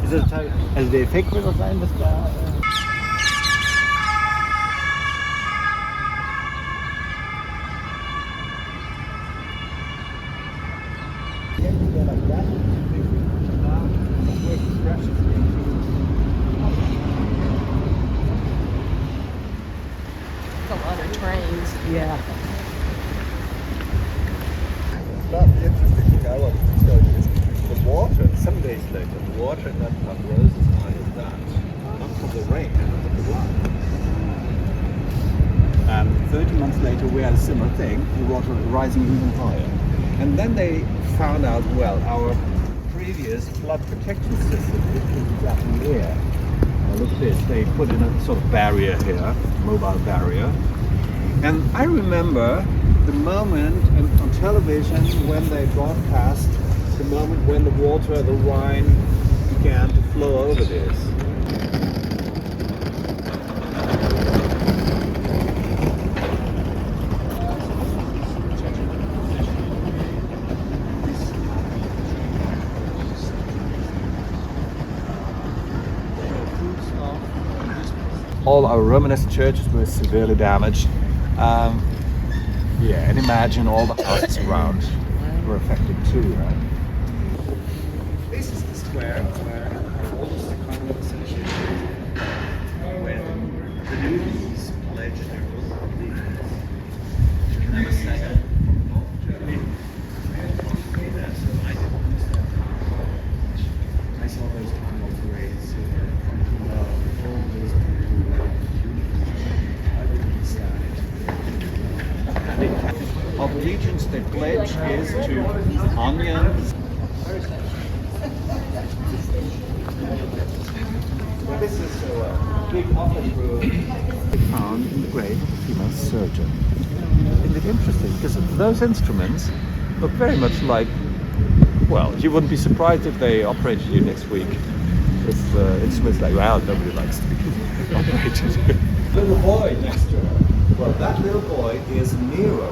Ist das Teil, also der Effekt wird auch sein, dass da... A lot of trains. Yeah. But the interesting thing I wanted to tell you is the water, some days later, the water in that pub rose as high as that. Not from the rain, but from the Rhine. And 30 months later, we had a similar thing, the water rising even higher. And then they found out, well, our previous flood protection system didn't exactly there. Look at this, they put in a sort of barrier here, mobile barrier. And I remember the moment on television when they broadcast the moment when the water, the Rhine, began to flow over this. All our Romanesque churches were severely damaged. Yeah, and imagine all the houses around were affected too, right? This is the square where our oldest economic association, when the newbies pledged their oath of allegiance to never settle North Germany. That's what I didn't understand. I saw those kind of parades from all those I didn't understand it. Of allegiance, the pledge is to onions. This is a big office room Found in the grave of a female surgeon. Isn't it interesting? Because those instruments look very much like, well, you wouldn't be surprised if they operated you next week. With instruments like, well, nobody likes to be operated. little boy next to her. Well, that little boy is Nero.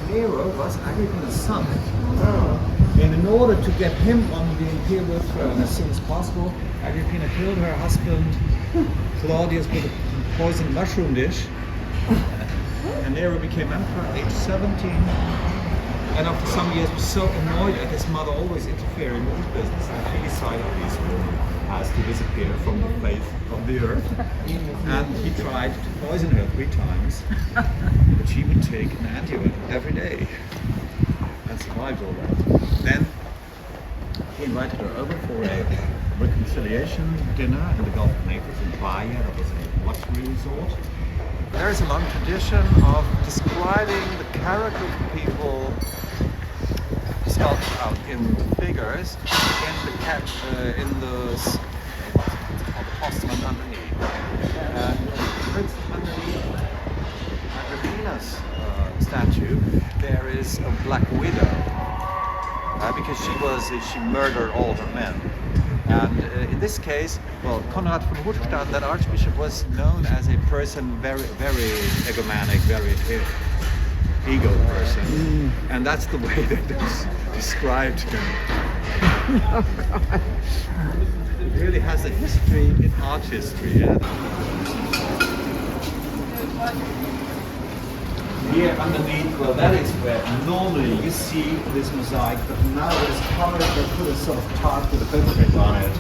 Nero was Agrippa's son. And in order to get him on the imperial throne as soon as possible, Agrippina killed her husband Claudius with a poisoned mushroom dish. And Nero became emperor at age 17. And after some years was so annoyed at his mother always interfering with his business that he decided this woman has to disappear from the face of the earth. And he tried to poison her 3 times, but she would take an antibiotic every day and survived all that. Then he invited her over for a reconciliation dinner in the Gulf of Naples in Bahia. That was a luxury resort. There is a long tradition of describing the character of people sculpted out in figures in the what's it called, the postament underneath. Underneath Agrippina's statue, there is a black widow because she murdered all her men. And in this case, well, Konrad von Hochstadt, that archbishop, was known as a person very, very egomanic, very ego person, and that's the way that they described him. It really has a history in art history. Yeah? Here underneath, well, that is where normally you see this mosaic, but now it is covered. They put a sort of tarp with a photograph on it.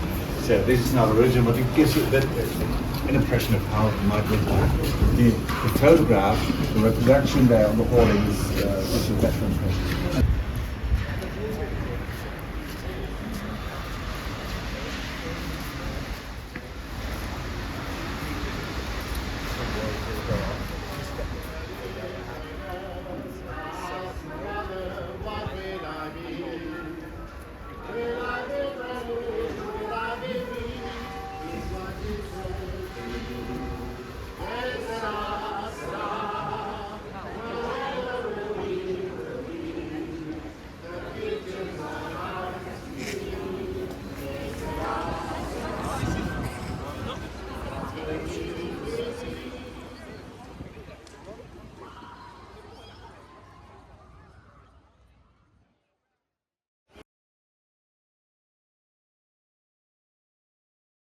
So this is not original, but it gives you an impression of how it might look like. The photograph, the reproduction there on the hoardings, gives you a better impression.